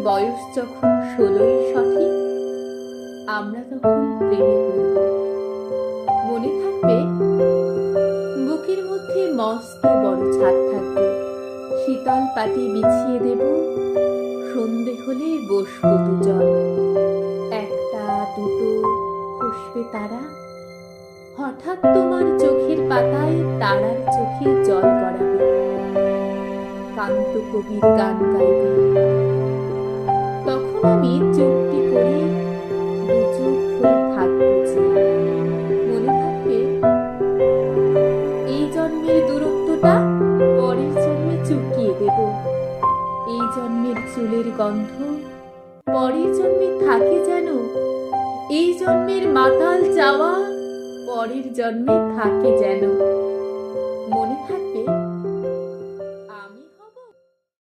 বয়স যখন 16ই সঠিক, আমরা তখন প্রেমে পড়ব। মনে থাকবে, বুকের মধ্যে মস্ত বড় ছাদ থাকবে, শীতল পাটি বিছিয়ে দেব, সন্ধে হলে বসবো দুজন। একটা দুটো খসবে তারা, হঠাৎ তোমার চোখের পাতায় তারার চোখে জল গড়াবে, কান্ত কবির গান গাইবে। তখন আমি চুপটি করে দু চোখ খুলে থাকবো যে। মনে থাকবে, এই জন্মের দূরত্বটা পরের জন্মে চুকিয়ে দেব। এই জন্মের চুলের গন্ধ পরের জন্মে থাকে যেন। এই জন্মের মাতাল চাওয়া পরের জন্মে থাকে যেন।